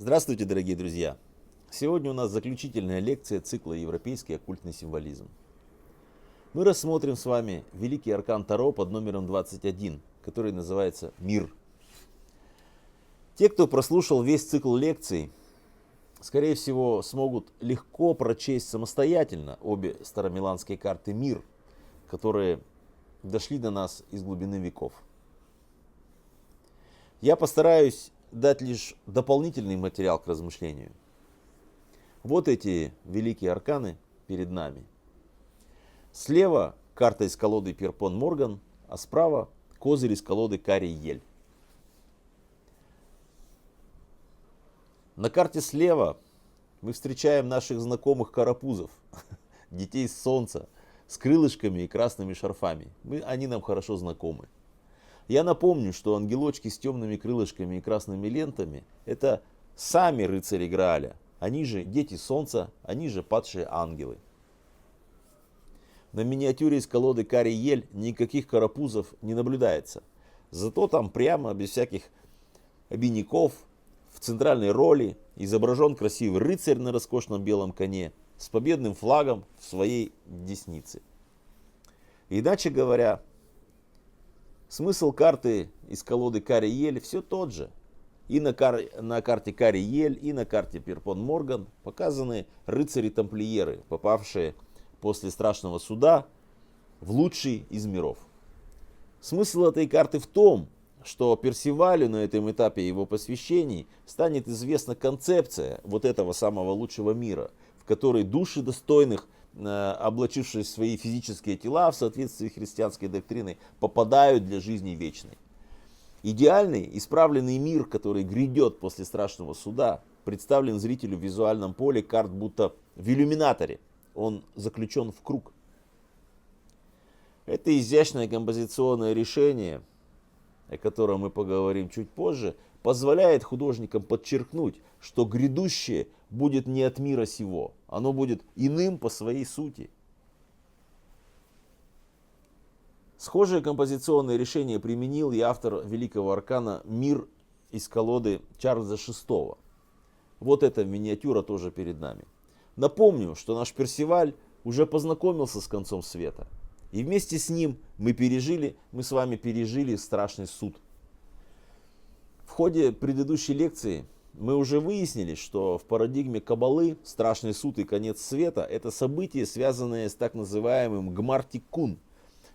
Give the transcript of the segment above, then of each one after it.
Здравствуйте, дорогие друзья! Сегодня у нас заключительная лекция цикла «Европейский оккультный символизм». Мы рассмотрим с вами Великий Аркан Таро под номером 21, который называется «Мир». Те, кто прослушал весь цикл лекций, скорее всего, смогут легко прочесть самостоятельно обе старомиланские карты «Мир», которые дошли до нас из глубины веков. Я постараюсь дать лишь дополнительный материал к размышлению. Вот эти великие арканы перед нами. Слева карта из колоды Перпон Морган, а справа козырь из колоды Карий Ель. На карте слева мы встречаем наших знакомых карапузов, детей солнца, с крылышками и красными шарфами. Они нам хорошо знакомы. Я напомню, что ангелочки с темными крылышками и красными лентами — это сами рыцари Грааля. Они же дети солнца, они же падшие ангелы. На миниатюре из колоды Карий Ель никаких карапузов не наблюдается. Зато там прямо, без всяких обиняков, в центральной роли изображен красивый рыцарь на роскошном белом коне с победным флагом в своей деснице. Иначе говоря, смысл карты из колоды Карий Ель все тот же. И на карте Карий Ель, и на карте Перпон Морган показаны рыцари-тамплиеры, попавшие после страшного суда в лучший из миров. Смысл этой карты в том, что Персивалю на этом этапе его посвящений станет известна концепция вот этого самого лучшего мира, в который души достойных, облачившись в свои физические тела в соответствии с христианской доктриной, попадают для жизни вечной. Идеальный, исправленный мир, который грядет после страшного суда, представлен зрителю в визуальном поле карт будто в иллюминаторе. Он заключен в круг. Это изящное композиционное решение, о котором мы поговорим чуть позже, позволяет художникам подчеркнуть, что грядущее будет не от мира сего, оно будет иным по своей сути. Схожее композиционное решение применил и автор Великого Аркана «Мир» из колоды Чарльза VI. Вот эта миниатюра тоже перед нами. Напомню, что наш Персиваль уже познакомился с концом света. И вместе с ним мы с вами пережили страшный суд. В ходе предыдущей лекции мы уже выяснили, что в парадигме Каббалы страшный суд и конец света — это события, связанные с так называемым Гмар-Тиккун,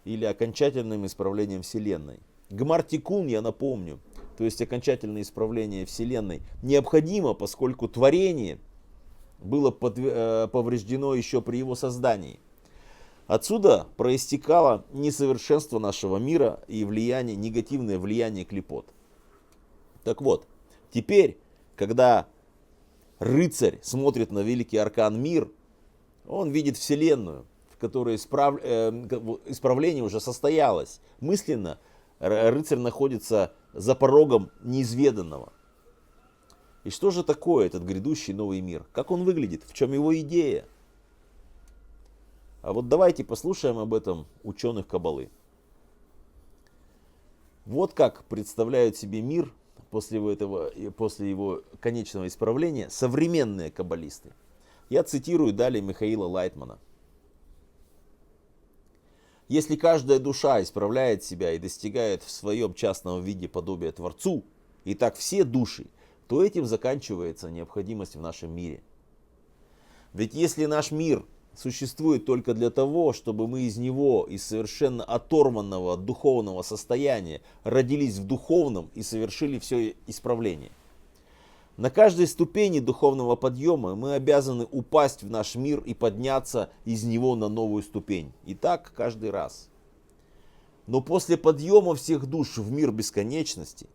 или окончательным исправлением Вселенной. Гмар-Тиккун, я напомню, то есть окончательное исправление Вселенной, необходимо, поскольку творение было повреждено еще при его создании. Отсюда проистекало несовершенство нашего мира и негативное влияние клипот. Так вот, теперь, когда рыцарь смотрит на Великий Аркан Мир, он видит Вселенную, в которой исправление уже состоялось. Мысленно рыцарь находится за порогом неизведанного. И что же такое этот грядущий новый мир? Как он выглядит? В чем его идея? А вот давайте послушаем об этом ученых Каббалы. Вот как представляют себе мир после его конечного исправления современные каббалисты. Я цитирую далее Михаила Лайтмана. Если каждая душа исправляет себя и достигает в своем частном виде подобия Творцу, и так все души, то этим заканчивается необходимость в нашем мире. Ведь если наш мир существует только для того, чтобы мы из него, из совершенно оторванного от духовного состояния, родились в духовном и совершили все исправление. На каждой ступени духовного подъема мы обязаны упасть в наш мир и подняться из него на новую ступень. И так каждый раз. Но после подъема всех душ в мир бесконечности,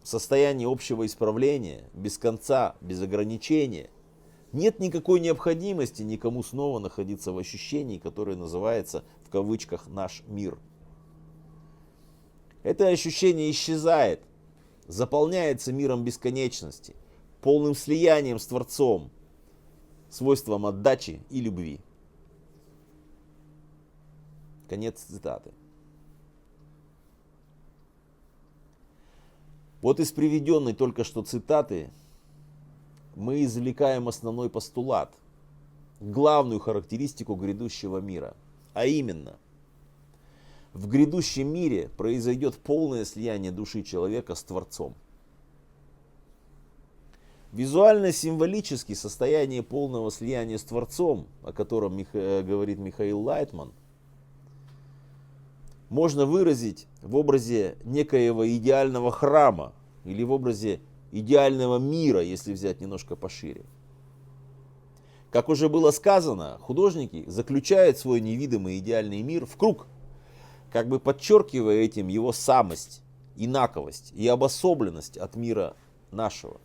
в состоянии общего исправления, без конца, без ограничения, нет никакой необходимости никому снова находиться в ощущении, которое называется в кавычках «наш мир». Это ощущение исчезает, заполняется миром бесконечности, полным слиянием с Творцом, свойством отдачи и любви. Конец цитаты. Вот из приведенной только что цитаты мы извлекаем основной постулат, главную характеристику грядущего мира. А именно, в грядущем мире произойдет полное слияние души человека с Творцом. Визуально-символически состояние полного слияния с Творцом, о котором говорит Михаил Лайтман, можно выразить в образе некоего идеального храма или в образе идеального мира, если взять немножко пошире. Как уже было сказано, художники заключают свой невидимый идеальный мир в круг, как бы подчеркивая этим его самость, инаковость и обособленность от мира нашего.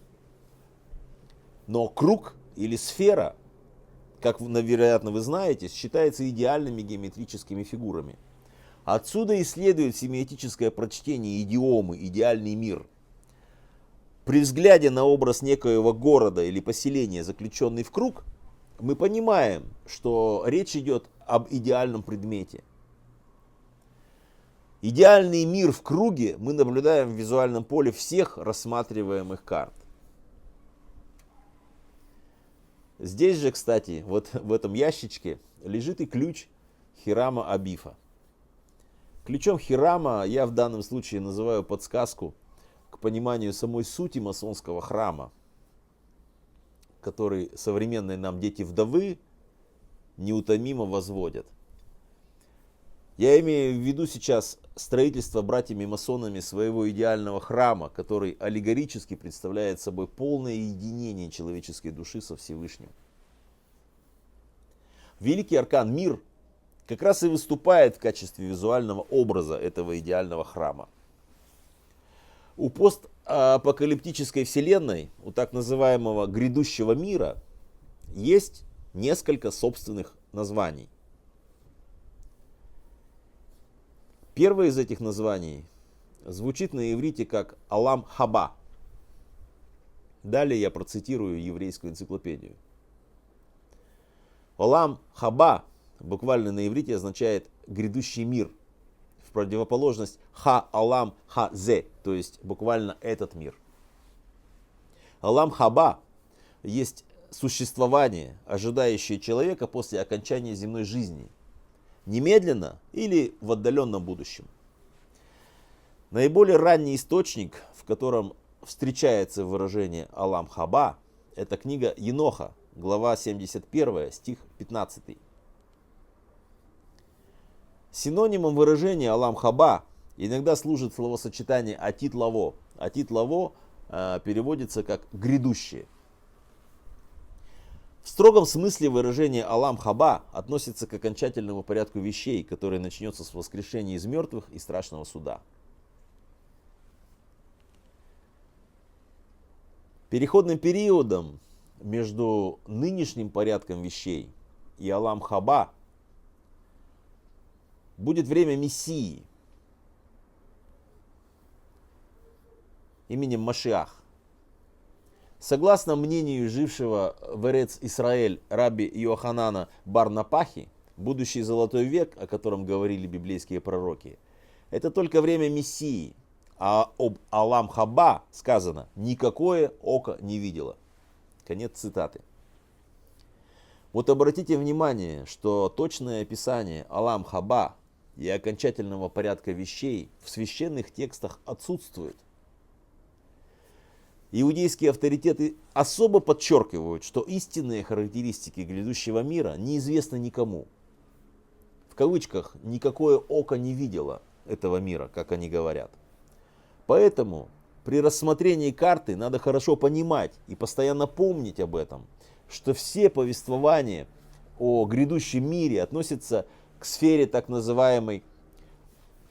Но круг или сфера, как, вероятно, вы знаете, считается идеальными геометрическими фигурами. Отсюда и следует семиотическое прочтение идиомы «идеальный мир». При взгляде на образ некоего города или поселения, заключенный в круг, мы понимаем, что речь идет об идеальном предмете. Идеальный мир в круге мы наблюдаем в визуальном поле всех рассматриваемых карт. Здесь же, кстати, вот в этом ящичке лежит и ключ Хирама Абифа. Ключом Хирама я в данном случае называю подсказку к пониманию самой сути масонского храма, который современные нам дети-вдовы неутомимо возводят. Я имею в виду сейчас строительство братьями-масонами своего идеального храма, который аллегорически представляет собой полное единение человеческой души со Всевышним. Великий аркан Мир как раз и выступает в качестве визуального образа этого идеального храма. У постапокалиптической вселенной, у так называемого грядущего мира, есть несколько собственных названий. Первое из этих названий звучит на иврите как Алам Хаба. Далее я процитирую еврейскую энциклопедию. Алам Хаба буквально на иврите означает грядущий мир, в противоположность Ха-Алам Ха-Зе, то есть буквально этот мир. Алам Хаба есть существование, ожидающее человека после окончания земной жизни, немедленно или в отдаленном будущем. Наиболее ранний источник, в котором встречается выражение Алам Хаба, это книга Еноха, глава 71, стих 15. Синонимом выражения Алам Хаба иногда служит словосочетание Атит Лаво. Атит Лаво переводится как грядущее. В строгом смысле выражение Алам Хаба относится к окончательному порядку вещей, который начнется с воскрешения из мертвых и страшного суда. Переходным периодом между нынешним порядком вещей и Алам Хаба будет время Мессии именем Машиах. Согласно мнению жившего в Эрец Исраэль раби Йоханана бар Напахи, будущий золотой век, о котором говорили библейские пророки, это только время Мессии, а об Алам Хаба сказано «никакое око не видело». Конец цитаты. Вот обратите внимание, что точное описание Алам Хаба и окончательного порядка вещей в священных текстах отсутствует. Иудейские авторитеты особо подчеркивают, что истинные характеристики грядущего мира неизвестны никому. В кавычках «никакое око не видело этого мира», как они говорят. Поэтому при рассмотрении карты надо хорошо понимать и постоянно помнить об этом, что все повествования о грядущем мире относятся к сфере так называемой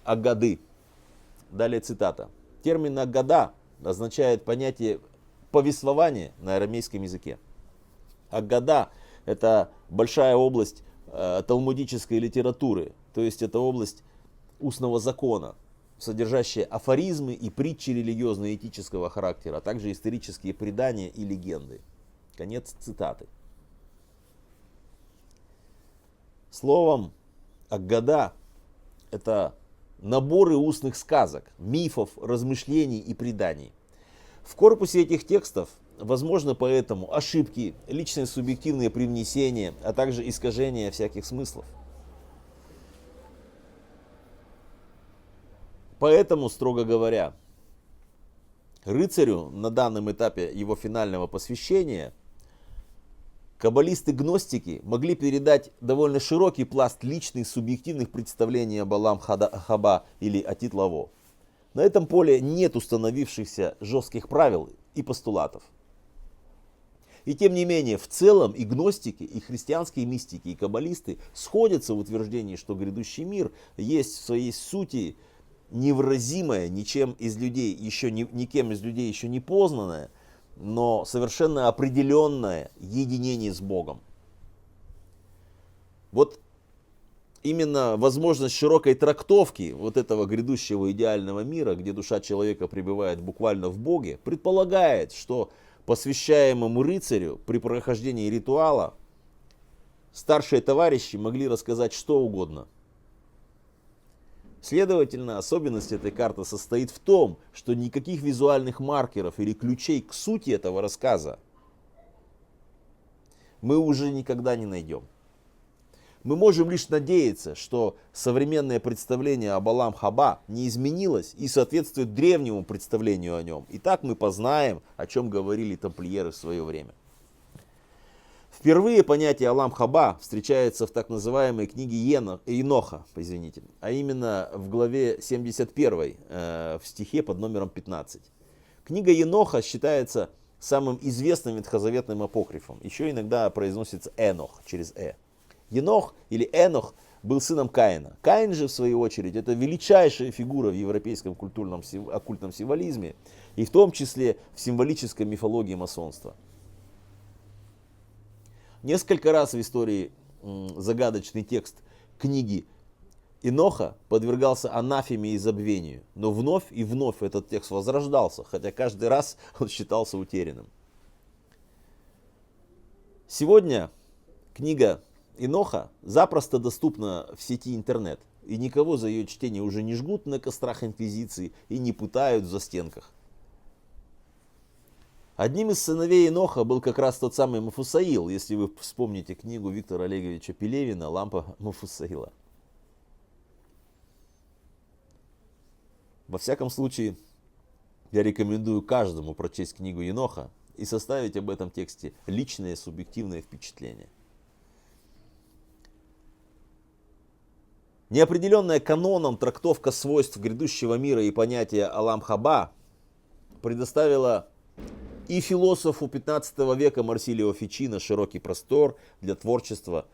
Агады. Далее цитата. Термин Агада означает понятие повествования на арамейском языке. Агада – это большая область талмудической литературы, то есть это область устного закона, содержащая афоризмы и притчи религиозно-этического характера, а также исторические предания и легенды. Конец цитаты. Словом, Агада – это наборы устных сказок, мифов, размышлений и преданий. В корпусе этих текстов возможно поэтому ошибки, личные субъективные привнесения, а также искажения всяких смыслов. Поэтому, строго говоря, рыцарю на данном этапе его финального посвящения каббалисты-гностики могли передать довольно широкий пласт личных субъективных представлений об Алам Хаба или Атит Лаво. На этом поле нет установившихся жестких правил и постулатов. И тем не менее, в целом и гностики, и христианские мистики, и каббалисты сходятся в утверждении, что грядущий мир есть в своей сути невыразимое, никем из людей еще не познанное, но совершенно определенное единение с Богом. Вот именно возможность широкой трактовки вот этого грядущего идеального мира, где душа человека пребывает буквально в Боге, предполагает, что посвящаемому рыцарю при прохождении ритуала старшие товарищи могли рассказать что угодно. Следовательно, особенность этой карты состоит в том, что никаких визуальных маркеров или ключей к сути этого рассказа мы уже никогда не найдем. Мы можем лишь надеяться, что современное представление об Алам Хаба не изменилось и соответствует древнему представлению о нем. И так мы познаем, о чем говорили тамплиеры в свое время. Впервые понятие Алам Хаба встречается в так называемой книге Еноха, а именно в главе 71, в стихе под номером 15. Книга Еноха считается самым известным ветхозаветным апокрифом. Еще иногда произносится Энох через «э». Енох или Энох был сыном Каина. Каин же, в свою очередь, это величайшая фигура в европейском оккультном символизме, и в том числе в символической мифологии масонства. Несколько раз в истории загадочный текст книги Еноха подвергался анафеме и забвению, но вновь и вновь этот текст возрождался, хотя каждый раз он считался утерянным. Сегодня книга Еноха запросто доступна в сети интернет, и никого за ее чтение уже не жгут на кострах инквизиции и не пытают в застенках. Одним из сыновей Еноха был как раз тот самый Мафусаил, если вы вспомните книгу Виктора Олеговича Пелевина «Лампа Мафусаила». Во всяком случае, я рекомендую каждому прочесть книгу Еноха и составить об этом тексте личное субъективное впечатление. Неопределенная каноном трактовка свойств грядущего мира и понятия Алам Хаба предоставила и философу 15 века Марсилио Фичино широкий простор для творчества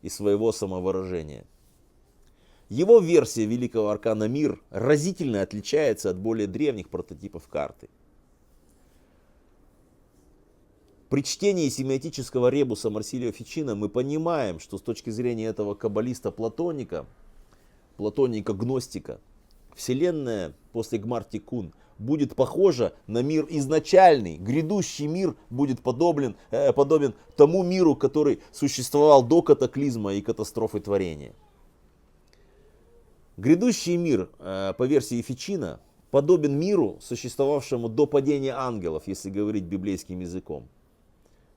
и своего самовыражения. Его версия великого аркана «Мир» разительно отличается от более древних прототипов карты. При чтении семиотического ребуса Марсилио Фичино мы понимаем, что с точки зрения этого каббалиста-платоника, гностика, Вселенная после Гмар-Тикун будет похожа на мир изначальный. Грядущий мир будет подобен тому миру, который существовал до катаклизма и катастрофы творения. Грядущий мир, по версии Фичино, подобен миру, существовавшему до падения ангелов, если говорить библейским языком.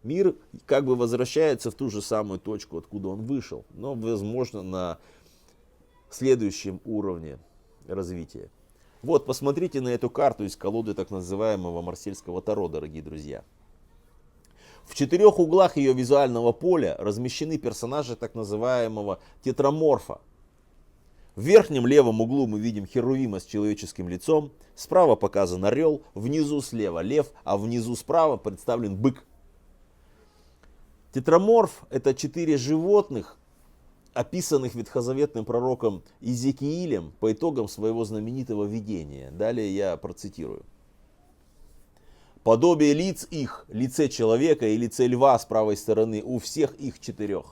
Мир как бы возвращается в ту же самую точку, откуда он вышел, но, возможно, на следующем уровне развития. Вот, посмотрите на эту карту из колоды так называемого марсельского таро, дорогие друзья. В 4 углах ее визуального поля размещены персонажи так называемого тетраморфа. В верхнем левом углу мы видим херувима с человеческим лицом, справа показан орел, внизу слева лев, а внизу справа представлен бык. Тетраморф — это 4 животных, описанных ветхозаветным пророком Иезекиилем по итогам своего знаменитого видения. Далее я процитирую. «Подобие лиц их, лице человека и лице льва с правой стороны у всех их 4,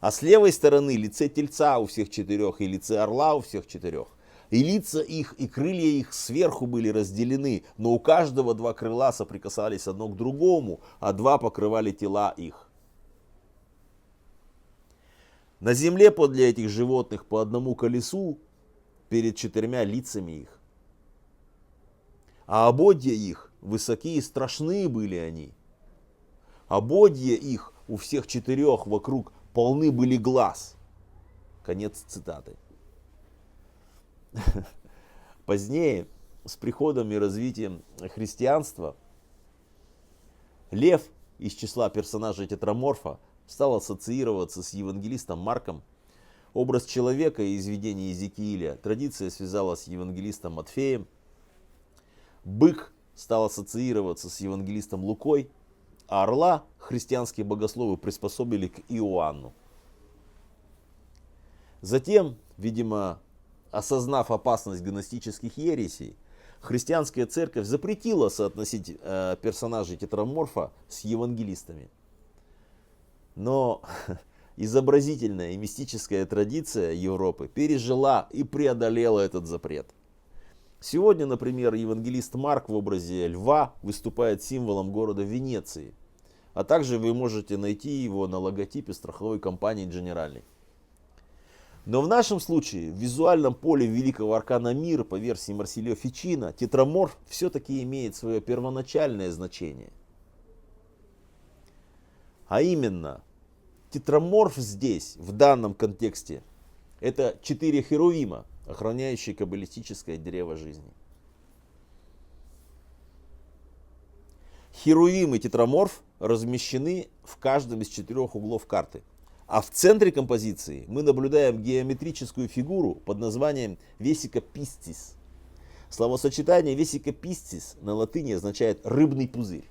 а с левой стороны лице тельца у всех 4 и лице орла у всех 4. И лица их, и крылья их сверху были разделены, но у каждого 2 крыла соприкасались одно к другому, а 2 покрывали тела их. На земле подле этих животных по одному колесу перед 4 лицами их. А ободья их, высокие и страшные были они. Ободья их у всех четырех вокруг полны были глаз. Конец цитаты. Позднее, с приходом и развитием христианства, лев из числа персонажей тетраморфа стал ассоциироваться с евангелистом Марком. Образ человека из видения Иезекииля традиция связала с евангелистом Матфеем. Бык стал ассоциироваться с евангелистом Лукой, а орла христианские богословы приспособили к Иоанну. Затем, видимо, осознав опасность гностических ересей, христианская церковь запретила соотносить персонажей тетраморфа с евангелистами. Но изобразительная и мистическая традиция Европы пережила и преодолела этот запрет. Сегодня, например, евангелист Марк в образе льва выступает символом города Венеции, а также вы можете найти его на логотипе страховой компании Generali. Но в нашем случае в визуальном поле великого аркана мира по версии Марсилио Фичино тетраморф все-таки имеет свое первоначальное значение. А именно, тетраморф здесь, в данном контексте, это 4 херувима, охраняющие каббалистическое древо жизни. Херувим и тетраморф размещены в каждом из 4 углов карты. А в центре композиции мы наблюдаем геометрическую фигуру под названием Vesica Piscis. Словосочетание Vesica Piscis на латыни означает рыбный пузырь.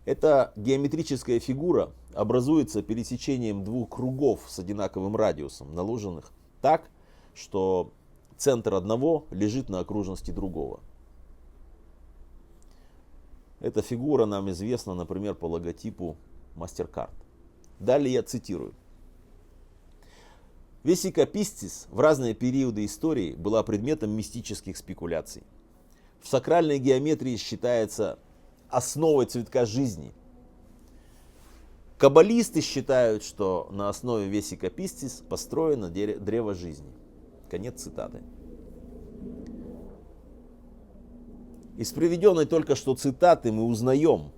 Эта геометрическая фигура образуется пересечением 2 кругов с одинаковым радиусом, наложенных так, что центр одного лежит на окружности другого. Эта фигура нам известна, например, по логотипу MasterCard. Далее я цитирую. Vesica Piscis в разные периоды истории была предметом мистических спекуляций. В сакральной геометрии считается основой цветка жизни. Каббалисты считают, что на основе Vesica Piscis построено древо жизни. Конец цитаты. Из приведенной только что цитаты мы узнаем,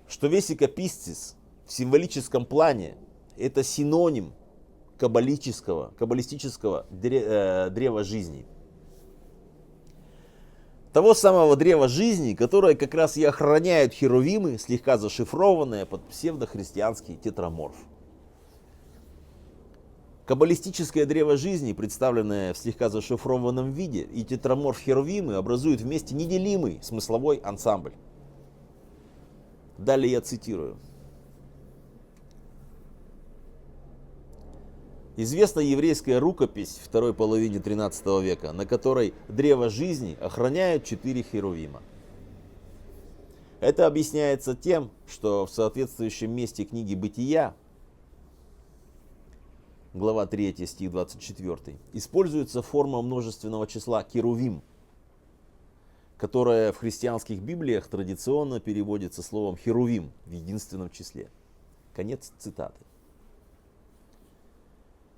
что Vesica Piscis в символическом плане это синоним каббалистического древа жизни. Того самого древа жизни, которое как раз и охраняют херувимы, слегка зашифрованное под псевдохристианский тетраморф. Каббалистическое древо жизни, представленное в слегка зашифрованном виде, и тетраморф херувимы образуют вместе неделимый смысловой ансамбль. Далее я цитирую. Известна еврейская рукопись второй половины 13 века, на которой древо жизни охраняют 4 херувима. Это объясняется тем, что в соответствующем месте книги Бытия, глава 3, стих 24, используется форма множественного числа керувим, которая в христианских библиях традиционно переводится словом херувим в единственном числе. Конец цитаты.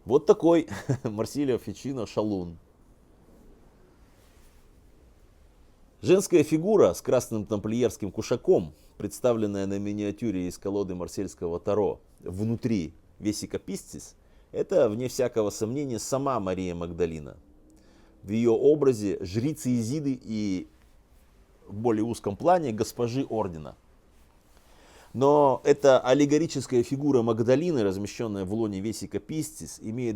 Вот такой Марсилио Фичино шалун. Женская фигура с красным тамплиерским кушаком, представленная на миниатюре из колоды марсельского Таро внутри Vesica Piscis, это, вне всякого сомнения, сама Мария Магдалина. В ее образе жрицы Изиды и в более узком плане госпожи ордена. Но эта аллегорическая фигура Магдалины, размещенная в лоне Vesica Piscis, имеет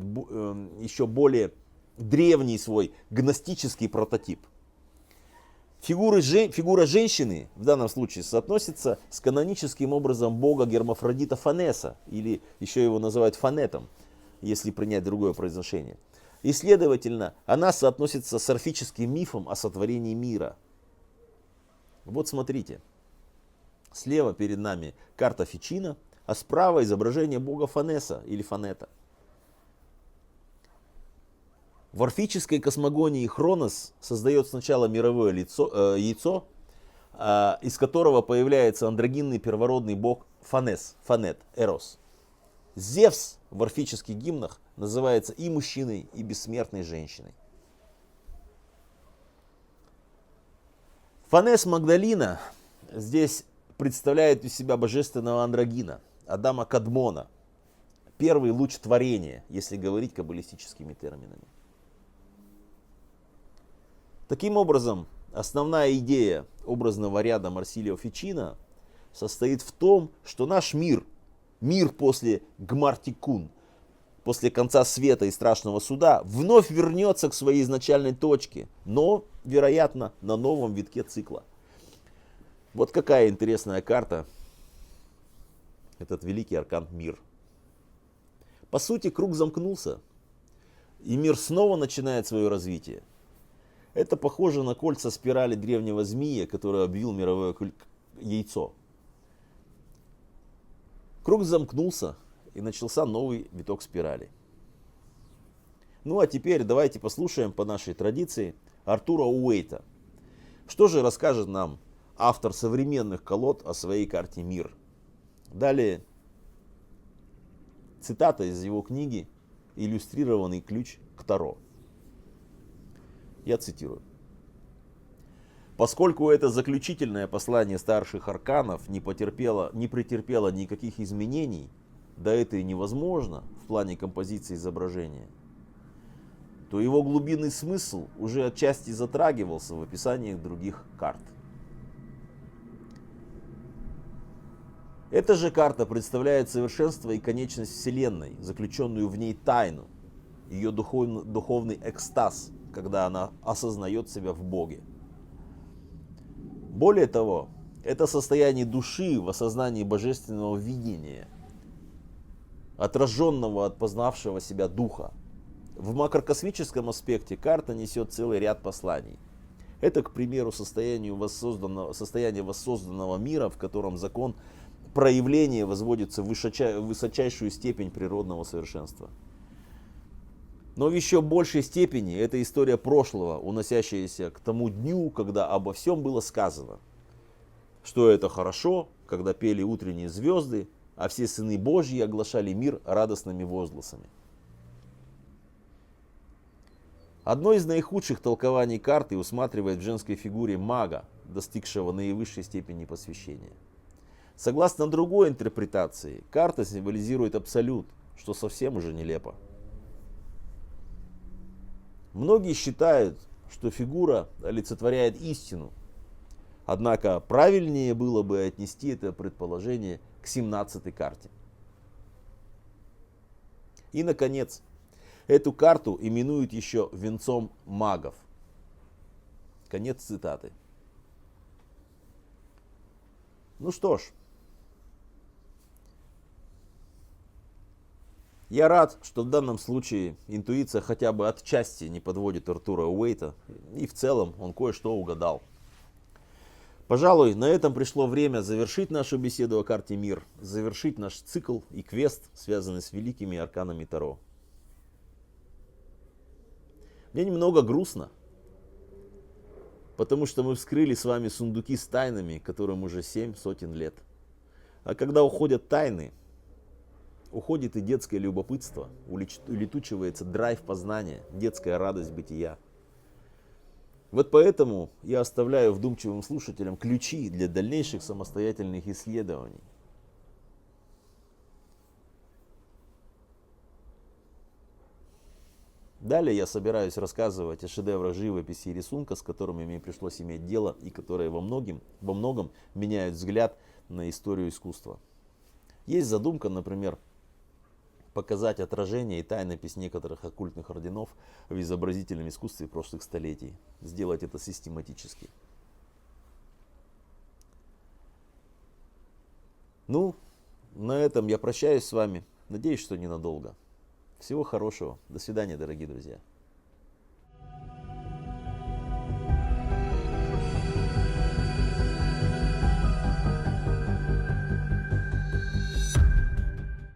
еще более древний свой гностический прототип. Фигура женщины в данном случае соотносится с каноническим образом бога Гермафродита Фанеса, или еще его называют Фанетом, если принять другое произношение. И, следовательно, она соотносится с орфическим мифом о сотворении мира. Вот смотрите. Слева перед нами карта Фичино, а справа изображение бога Фанеса или Фанета. В орфической космогонии Хронос создает сначала мировое яйцо, из которого появляется андрогинный первородный бог Фанес, Фанет, Эрос. Зевс в орфических гимнах называется и мужчиной, и бессмертной женщиной. Фанес Магдалина здесь представляет из себя божественного андрогина, Адама Кадмона. Первый луч творения, если говорить каббалистическими терминами. Таким образом, основная идея образного ряда Марсилио Фичино состоит в том, что наш мир, мир после Гмартикун, после конца света и страшного суда, вновь вернется к своей изначальной точке, но, вероятно, на новом витке цикла. Вот какая интересная карта, этот великий аркан мир. По сути, круг замкнулся, и мир снова начинает свое развитие. Это похоже на кольца спирали древнего змея, который обвил мировое яйцо. Круг замкнулся, и начался новый виток спирали. Ну а теперь давайте послушаем по нашей традиции Артура Уэйта. Что же расскажет нам автор современных колод о своей карте «Мир»? Далее цитата из его книги «Иллюстрированный ключ к Таро». Я цитирую. Поскольку это заключительное послание старших арканов не претерпело никаких изменений, да это и невозможно в плане композиции изображения, то его глубинный смысл уже отчасти затрагивался в описаниях других карт. Эта же карта представляет совершенство и конечность Вселенной, заключенную в ней тайну, ее духовный экстаз, когда она осознает себя в Боге. Более того, это состояние души в осознании божественного видения, отраженного от познавшего себя духа. В макрокосмическом аспекте карта несет целый ряд посланий. Это, к примеру, состояние воссозданного мира, в котором закон проявления возводится в высочайшую степень природного совершенства. Но в еще большей степени это история прошлого, уносящаяся к тому дню, когда обо всем было сказано. Что это хорошо, когда пели утренние звезды, а все сыны Божьи оглашали мир радостными возгласами. Одно из наихудших толкований карты усматривает в женской фигуре мага, достигшего наивысшей степени посвящения. Согласно другой интерпретации, карта символизирует абсолют, что совсем уже нелепо. Многие считают, что фигура олицетворяет истину, однако правильнее было бы отнести это предположение к 17-й карте. И, наконец, эту карту именуют еще венцом магов. Конец цитаты. Ну что ж, я рад, что в данном случае интуиция хотя бы отчасти не подводит Артура Уэйта, и в целом он кое-что угадал. Пожалуй, на этом пришло время завершить нашу беседу о карте «Мир», завершить наш цикл и квест, связанный с великими арканами Таро. Мне немного грустно, потому что мы вскрыли с вами сундуки с тайнами, которым уже 7 сотен лет. А когда уходят тайны, уходит и детское любопытство, улетучивается драйв познания, детская радость бытия. Вот поэтому я оставляю вдумчивым слушателям ключи для дальнейших самостоятельных исследований. Далее я собираюсь рассказывать о шедеврах живописи и рисунка, с которыми мне пришлось иметь дело и которые во многом меняют взгляд на историю искусства. Есть задумка, например, показать отражение и тайнопись некоторых оккультных орденов в изобразительном искусстве прошлых столетий. Сделать это систематически. Ну, на этом я прощаюсь с вами. Надеюсь, что ненадолго. Всего хорошего. До свидания, дорогие друзья.